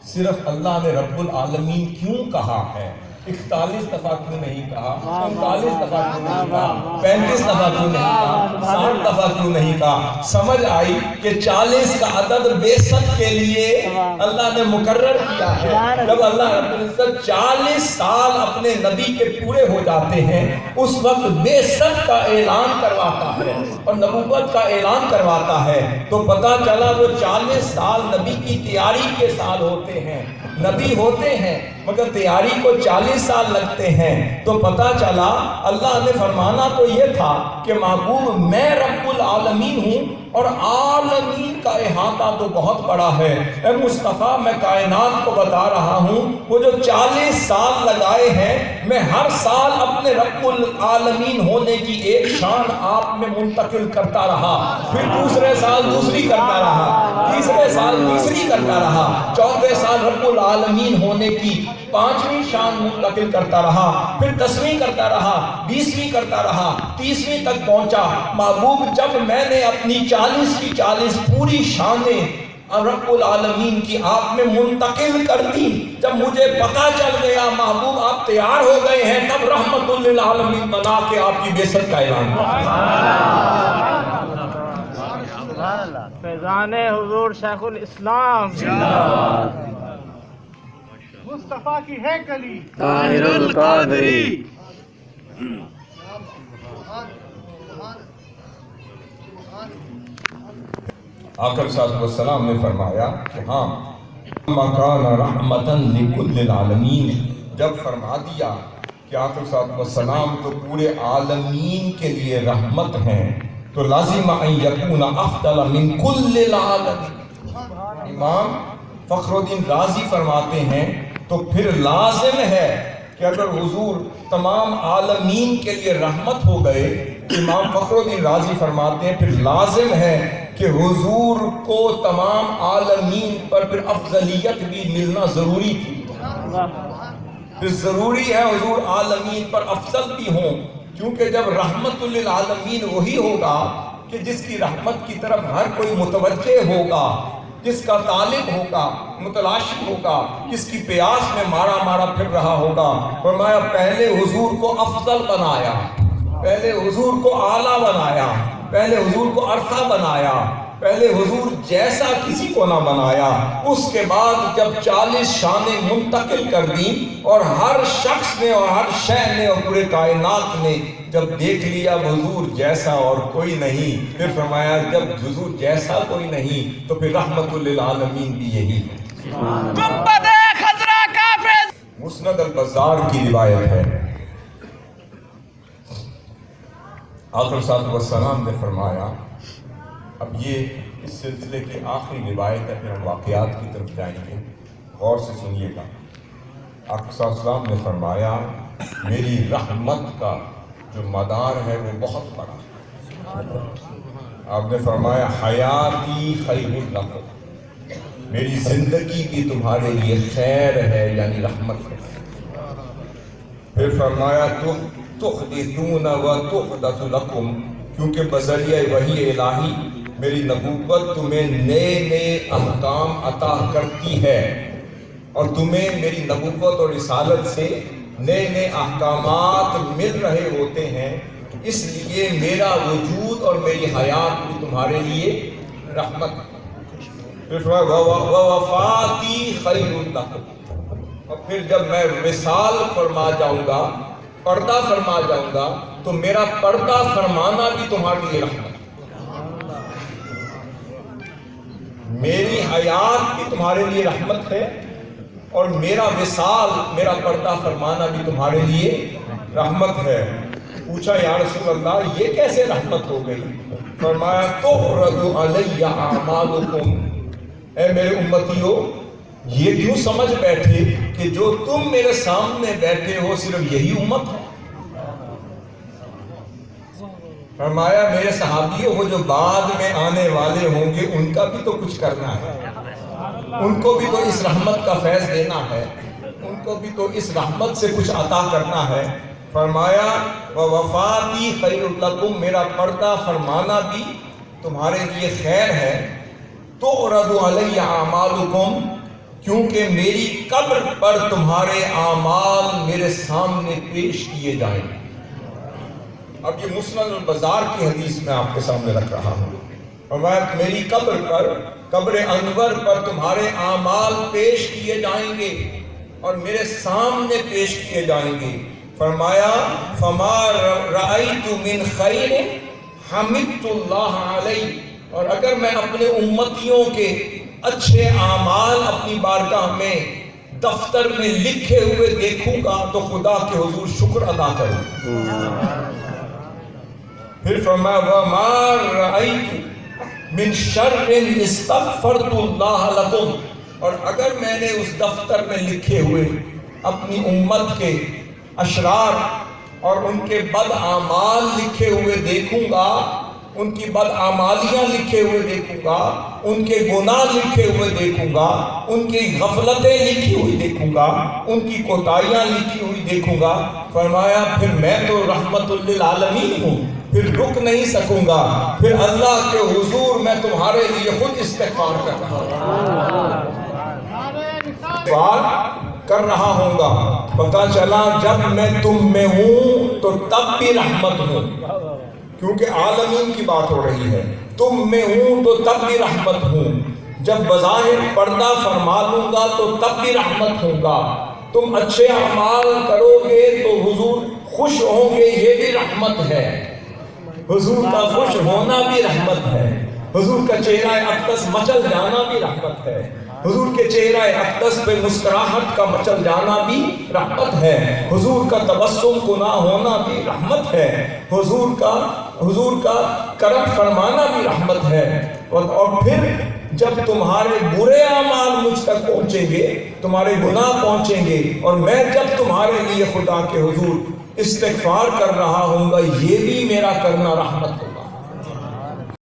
صرف اللہ نے رب العالمین کیوں کہا ہے؟ 41 دفعہ کیوں نہیں کہا؟ 39 دفعہ کیوں نہیں کہا؟ 35 دفعہ کیوں نہیں کہا؟ 60 دفعہ کیوں نہیں کہا؟ سمجھ آئی کہ 40 کا عدد بعثت کے لیے اللہ نے مقرر کیا ہے۔ جب اللہ رب العزت 40 سال اپنے نبی کے پورے ہو جاتے ہیں، اس وقت بعثت کا اعلان کرواتا ہے اور نبوت کا اعلان کرواتا ہے، تو پتہ چلا وہ 40 سال نبی کی تیاری کے سال ہوتے ہیں۔ نبی ہوتے ہیں مگر تیاری کو 40 سال لگتے ہیں، تو پتہ چلا اللہ نے فرمانا تو یہ تھا کہ محبوب میں رب العالمین ہوں اور عالمین کا احاطہ تو بہت بڑا ہے۔ اے مصطفیٰ میں کائنات کو بتا رہا ہوں، وہ جو 40 سال لگائے ہیں، میں ہر سال اپنے رب العالمین ہونے کی ایک شان آپ میں منتقل کرتا رہا، پھر دوسرے سال دوسری کرتا رہا، تیسرے سال تیسری کرتا رہا، چوتھے سال رب العالمین ہونے کی 5ویں شان منتقل کرتا رہا، پھر 10ویں کرتا رہا، 20ویں کرتا رہا، 30ویں تک پہنچا۔ محبوب جب میں نے اپنی 40 کی 40 پوری شانیں رب العالمین کی آپ میں منتقل کر دی، جب مجھے پتہ چل گیا محبوب آپ تیار ہو گئے ہیں، تب رحمت للعالمین بنا کے آپ کی بعثت کا اعلان کیا۔ فیضان حضور شیخ الاسلام مصطفیٰ کی ہے کلی طاہر القادری۔ آقا صلی اللہ علیہ وسلم نے فرمایا کہ ہاں مکان رحمتن لکل العالمین، جب فرما دیا کہ آقا صلی اللہ علیہ وسلم تو پورے عالمین کے لیے رحمت ہیں، تو لازم ان یکون افضل من کل العالمین۔ امام فخر الدین رازی فرماتے ہیں تو پھر لازم ہے کہ اگر حضور تمام عالمین کے لیے رحمت ہو گئے، امام فخر الدین رازی فرماتے ہیں پھر لازم ہے کہ حضور کو تمام عالمین پر پھر افضلیت بھی ملنا ضروری تھی۔ پھر ضروری ہے حضور عالمین پر افضل بھی ہوں، کیونکہ جب رحمت للعالمین وہی ہوگا کہ جس کی رحمت کی طرف ہر کوئی متوجہ ہوگا، جس کا طالب ہوگا، متلاشی ہوگا، جس کی پیاس میں مارا مارا پھر رہا ہوگا۔ فرمایا پہلے حضور کو افضل بنایا، پہلے حضور کو اعلیٰ بنایا، پہلے حضور کو عرفہ بنایا، پہلے حضور جیسا کسی کو نہ بنایا۔ اس کے بعد جب 40 شانیں منتقل کر دیں اور ہر شخص نے اور ہر شے نے اور پورے کائنات نے جب دیکھ لیا حضور جیسا اور کوئی نہیں، پھر فرمایا جب حضور جیسا کوئی نہیں تو پھر رحمت للعالمین بھی یہی ہے۔ گنبد خضرا کا فیض۔ مسند البزار کی روایت ہے، آقا صلی اللہ علیہ وسلم نے فرمایا، اب یہ اس سلسلے کی آخری روایت ہے، پھر ہم واقعات کی طرف جائیں گے، غور سے سنیے گا۔ آقا صلی اللہ علیہ وسلم نے فرمایا میری رحمت کا جو مدار ہے وہ بہت بڑا ہے۔ آپ نے فرمایا حیاتی خیر لکم، میری زندگی بھی تمہارے لیے خیر ہے، یعنی رحمت ہے۔ پھر فرمایا تحدثون و تحدث لکم، کیونکہ بذریعہ وحی الہی میری نبوت تمہیں نئے نئے احکام عطا کرتی ہے، اور تمہیں میری نبوت اور رسالت سے نئے نئے احکامات مل رہے ہوتے ہیں، اس لیے میرا وجود اور میری حیات بھی تمہارے لیے رحمت ہے۔ ووفاتی خیر لکم، اور پھر جب میں وصال فرما جاؤں گا، پردہ فرما جاؤں گا، تو میرا پردہ فرمانا بھی تمہارے لیے رحمت ہے۔ میری حیات بھی تمہارے لیے رحمت ہے، اور میرا وصال، میرا پردہ فرمانا بھی تمہارے لیے رحمت ہے۔ پوچھا یا رسول اللہ یہ کیسے رحمت ہو گئی؟ فرمایا تُعْرَضُ عَلَيَّ أَعْمَالُكُمْ، اے میرے امتیو یہ کیوں سمجھ بیٹھے کہ جو تم میرے سامنے بیٹھے ہو صرف یہی امت ہے؟ فرمایا میرے صحابیوں وہ جو بعد میں آنے والے ہوں گے ان کا بھی تو کچھ کرنا ہے، ان کو بھی تو اس رحمت کا فیض دینا ہے، ان کو بھی تو اس رحمت سے کچھ عطا کرنا ہے۔ فرمایا ووفاتی خیر لکم، میرا پردہ فرمانا بھی تمہارے لیے خیر ہے۔ تُعْرَضُ عَلَيَّ أَعْمَالُكُمْ، کیونکہ میری قبر پر تمہارے اعمال میرے سامنے پیش کیے جائیں گے۔ اب یہ مسند البزار کی حدیث میں آپ کے سامنے رکھ رہا ہوں، اور میری قبر پر، قبر انور پر تمہارے اعمال پیش کیے جائیں گے اور میرے سامنے پیش کیے جائیں گے۔ فرمایا فما رأیت من خیر حمدت اللہ علیہ، اور اگر میں اپنے امتیوں کے اچھے اعمال اپنی بارگاہ میں دفتر میں لکھے ہوئے دیکھوں گا تو خدا کے حضور شکر ادا کروں۔ پھر فرمایا وما رأیت من شر استغفرت اللہ لکم، اور اگر میں نے اس دفتر میں لکھے ہوئے اپنی امت کے اشرار اور ان کے بد اعمال لکھے ہوئے دیکھوں گا، ان کی بدعمالیاں لکھے ہوئے دیکھوں گا، ان کے گناہ لکھے ہوئے دیکھوں گا، ان کی غفلتیں لکھی ہوئی دیکھوں گا، ان کی کوتاہیاں لکھی ہوئی دیکھوں گا، فرمایا پھر میں تو رحمت للعالمین ہوں، پھر رک نہیں سکوں گا، پھر اللہ کے حضور میں تمہارے لیے خود استغفار کر رہا ہوں، کر رہا ہوں گا۔ پتہ چلا جب میں تم میں ہوں تو تب بھی رحمت ہوں، کیونکہ عالمین کی بات ہو رہی ہے، تم میں ہوں تو تب بھی رحمت ہوں، جب بظاہر پردہ فرما لوں گا تو تب بھی رحمت ہوں گا، تم اچھے اعمال کرو گے تو حضور خوش ہوں گے، یہ بھی رحمت ہے، حضور کا خوش ہونا بھی رحمت ہے، حضور کا چہرہ اقدس مچل جانا بھی رحمت ہے، حضور کے چہرہ اقدس پہ مسکراہٹ کا مچل جانا بھی رحمت ہے، حضور کا تبسم کنا ہونا بھی رحمت ہے، حضور کا کرم فرمانا بھی رحمت ہے، اور پھر جب تمہارے برے اعمال مجھ تک پہنچیں گے، تمہارے گناہ پہنچیں گے، اور میں جب تمہارے لیے خدا کے حضور استغفار کر رہا ہوں گا، یہ بھی میرا کرنا رحمت ہوگا۔